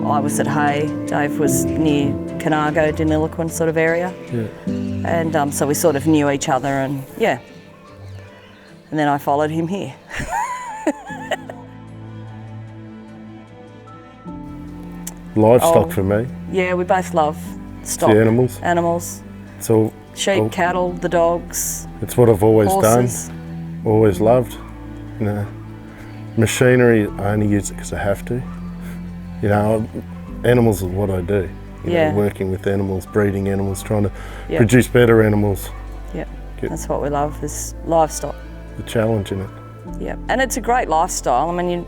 I was at Hay, Dave was near Carnargo, Deniliquin sort of area. Yeah. And so we sort of knew each other, and yeah. And then I followed him here. Livestock for me. Yeah, we both love stock. The animals. Animals. So Sheep, cattle, the dogs. It's what I've always horses. done, always loved. You know, machinery, I only use it because I have to. You know, animals is what I do. You know, working with animals, breeding animals, trying to produce better animals. Yeah, that's what we love, is livestock. The challenge in it. Yeah, and it's a great lifestyle. I mean,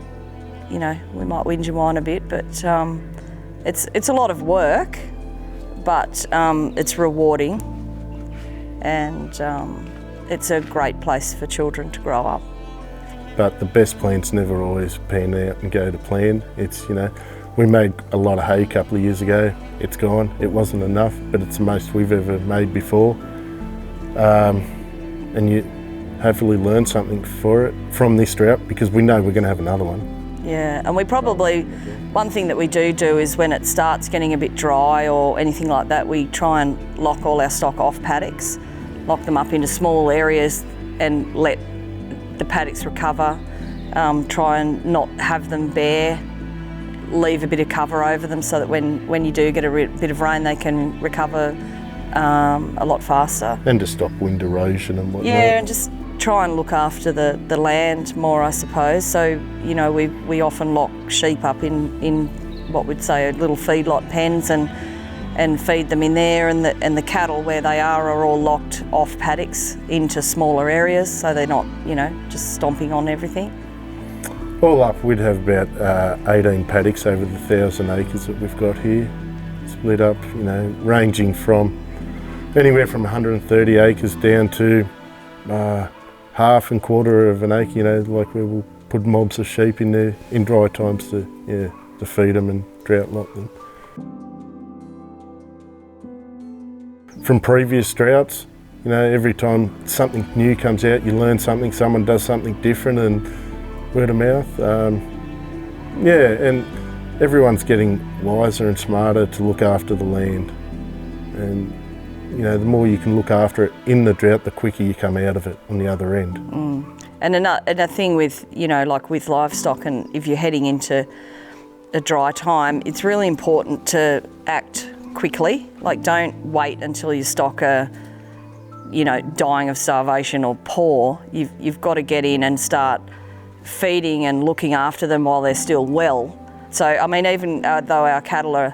you know, we might whinge and whine a bit, but it's a lot of work, but it's rewarding, and it's a great place for children to grow up. But the best plans never always pan out and go to plan. It's, you know, we made a lot of hay a couple of years ago. It's gone. It wasn't enough, but it's the most we've ever made before. And you hopefully learn something from this drought, because we know we're going to have another one. Yeah, and we probably, one thing that we do is when it starts getting a bit dry or anything like that, we try and lock all our stock off paddocks, lock them up into small areas and let the paddocks recover, try and not have them bare, leave a bit of cover over them so that when you do get a bit of rain, they can recover a lot faster. And to stop wind erosion and whatnot. Yeah, and just try and look after the land more, I suppose. So, you know, we often lock sheep up in what we'd say little feedlot pens and feed them in there, and the cattle where they are all locked off paddocks into smaller areas so they're not, you know, just stomping on everything. All up, we'd have about 18 paddocks over the 1,000 acres that we've got here, split up, you know, ranging from anywhere from 130 acres down to half and quarter of an acre, you know, like where we'll put mobs of sheep in there in dry times to feed them and drought lock them. From previous droughts, you know, every time something new comes out, you learn something, someone does something different, and word of mouth. And everyone's getting wiser and smarter to look after the land. And, you know, the more you can look after it in the drought, the quicker you come out of it on the other end. And another thing with, you know, like with livestock, and if you're heading into a dry time, it's really important to act quickly. Like, don't wait until your stock are, you know, dying of starvation or poor. You've got to get in and start feeding and looking after them while they're still well. So, I mean, even though our cattle are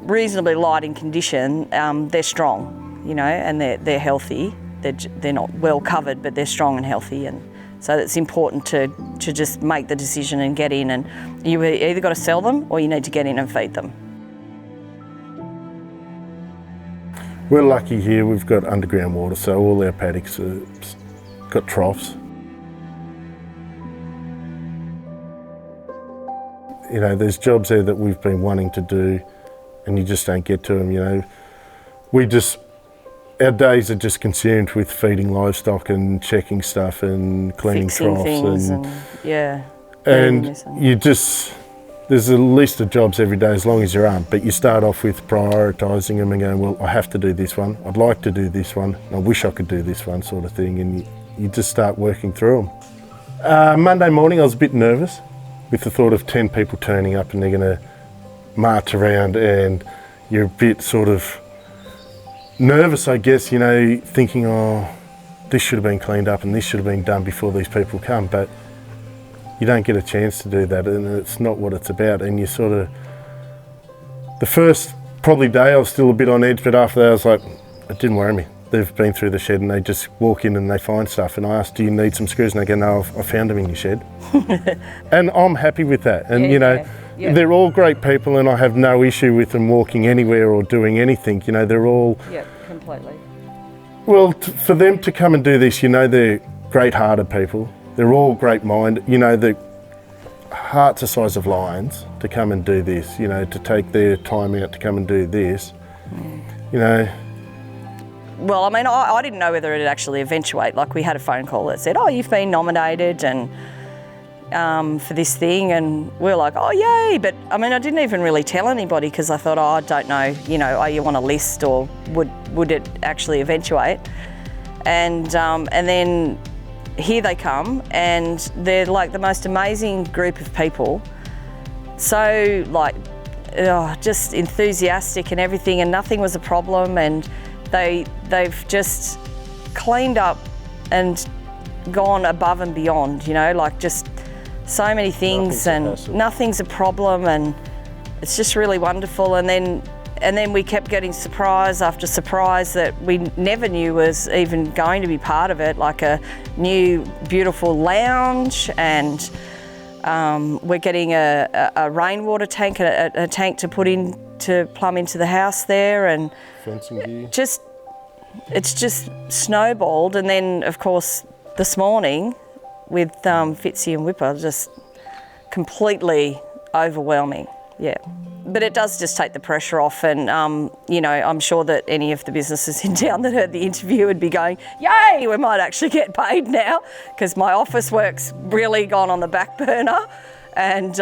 reasonably light in condition, they're strong, you know, and they're healthy. They're not well covered, but they're strong and healthy, and so it's important to just make the decision and get in, and you either got to sell them or you need to get in and feed them. We're lucky here, we've got underground water, so all our paddocks have got troughs. You know, there's jobs there that we've been wanting to do and you just don't get to them, you know. Our days are just consumed with feeding livestock and checking stuff and cleaning fixing troughs things and there's a list of jobs every day as long as you're armed, but you start off with prioritising them and going, well, I have to do this one, I'd like to do this one, I wish I could do this one, sort of thing, and you just start working through them. Monday morning I was a bit nervous with the thought of 10 people turning up and they're going to march around, and you're a bit sort of nervous, I guess, you know, thinking, oh, this should have been cleaned up and this should have been done before these people come, but you don't get a chance to do that, and it's not what it's about. And you sort of, the first probably day I was still a bit on edge, but after that I was like, it didn't worry me. They've been through the shed and they just walk in and they find stuff, and I ask, do you need some screws? And they go, no, I found them in your shed. And I'm happy with that. And you know, they're all great people, and I have no issue with them walking anywhere or doing anything. You know, they're all... Yeah, completely. Well, for them to come and do this, you know, they're great-hearted people. They're all great-minded. You know, the hearts the size of lions to come and do this, you know, to take their time out to come and do this, you know. Well, I mean, I didn't know whether it'd actually eventuate. Like, we had a phone call that said, oh, you've been nominated, and, for this thing, and we were like, oh yay, but I mean I didn't even really tell anybody because I thought, oh, I don't know, you know, are you on a list or would it actually eventuate? And then here they come, and they're like the most amazing group of people, so like just enthusiastic and everything, and nothing was a problem, and they've just cleaned up and gone above and beyond, you know, like just so many things, and nothing's a problem, and it's just really wonderful. And then we kept getting surprise after surprise that we never knew was even going to be part of it, like a new beautiful lounge, and we're getting a rainwater tank, a tank to put in to plumb into the house there, and fencing gear. It's just snowballed. And then of course this morning with Fitzy and Whipper, just completely overwhelming, yeah. But it does just take the pressure off, and you know, I'm sure that any of the businesses in town that heard the interview would be going, yay, we might actually get paid now, because my office work's really gone on the back burner, and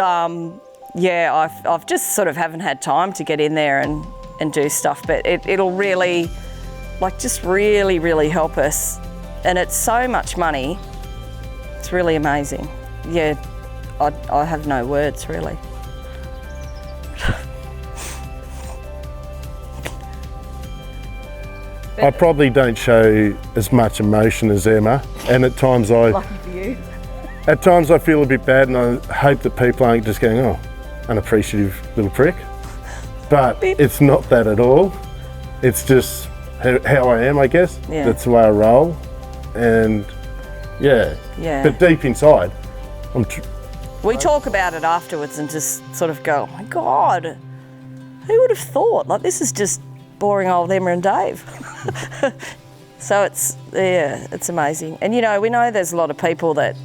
yeah, I've just sort of haven't had time to get in there and do stuff, but it'll really, like, just really help us, and it's so much money. It's really amazing. Yeah, I have no words, really. I probably don't show as much emotion as Emma, and at times Lucky for you. At times I feel a bit bad, and I hope that people aren't just going, oh, unappreciative little prick. But it's not that at all. It's just how I am, I guess. Yeah. That's the way I roll. And yeah. But deep inside, we talk about it afterwards and just sort of go, oh my God, who would have thought? Like, this is just boring old Emma and Dave. So it's amazing. And you know, we know there's a lot of people that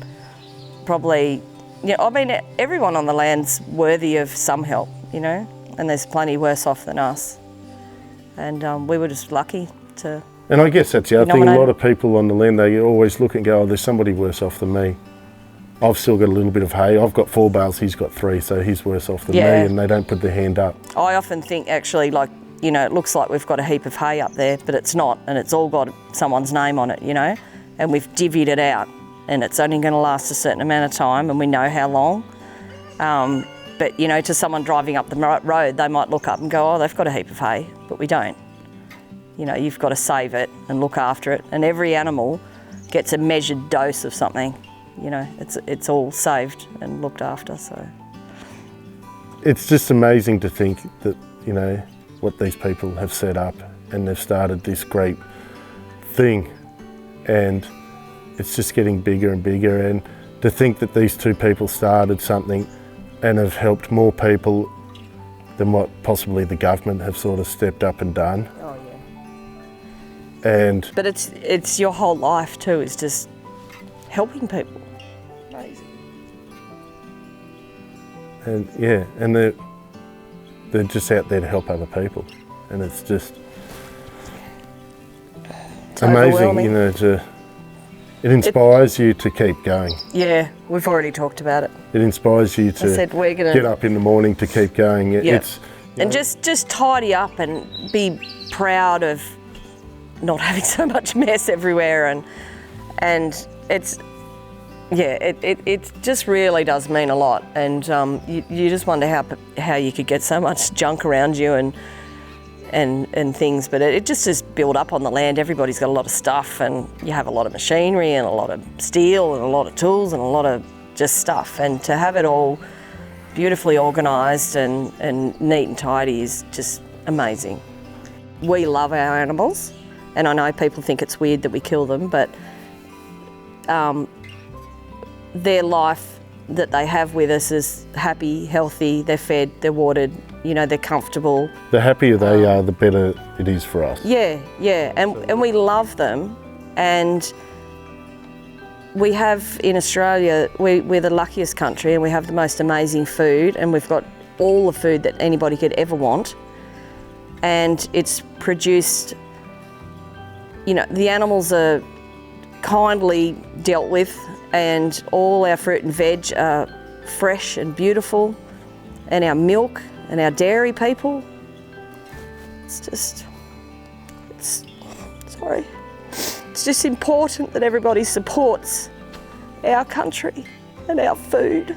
probably, you know, I mean, everyone on the land's worthy of some help, you know, and there's plenty worse off than us. And we were just lucky to. And I guess that's the other thing, a lot of people on the land, they always look and go, oh, there's somebody worse off than me. I've still got a little bit of hay. I've got 4 bales, he's got 3, so he's worse off than me, and they don't put their hand up. I often think, actually, like, you know, it looks like we've got a heap of hay up there, but it's not, and it's all got someone's name on it, you know, and we've divvied it out, and it's only going to last a certain amount of time, and we know how long. But, you know, to someone driving up the road, they might look up and go, oh, they've got a heap of hay, but we don't. You know, you've got to save it and look after it, and every animal gets a measured dose of something. You know, it's all saved and looked after, so. It's just amazing to think that, you know, what these people have set up, and they've started this great thing, and it's just getting bigger and bigger, and to think that these 2 people started something and have helped more people than what possibly the government have sort of stepped up and done. Oh yeah. But it's your whole life too, is just helping people. Amazing. And yeah, and they're just out there to help other people, and it's just amazing, you know, it inspires you to keep going. Yeah, we've already talked about it. It inspires you to get up in the morning to keep going. And just tidy up and be proud of not having so much mess everywhere, and it just really does mean a lot, and you just wonder how you could get so much junk around you and things, but it just is built up on the land. Everybody's got a lot of stuff, and you have a lot of machinery and a lot of steel and a lot of tools and a lot of just stuff, and to have it all beautifully organised and neat and tidy is just amazing. We love our animals, and I know people think it's weird that we kill them, but their life that they have with us is happy, healthy, they're fed, they're watered, you know, they're comfortable. The happier they are, the better it is for us. Yeah, and we love them, and we have in Australia, we're the luckiest country, and we have the most amazing food, and we've got all the food that anybody could ever want, and it's produced, you know, the animals are kindly dealt with, and all our fruit and veg are fresh and beautiful, and our milk and our dairy people. It's just important that everybody supports our country and our food.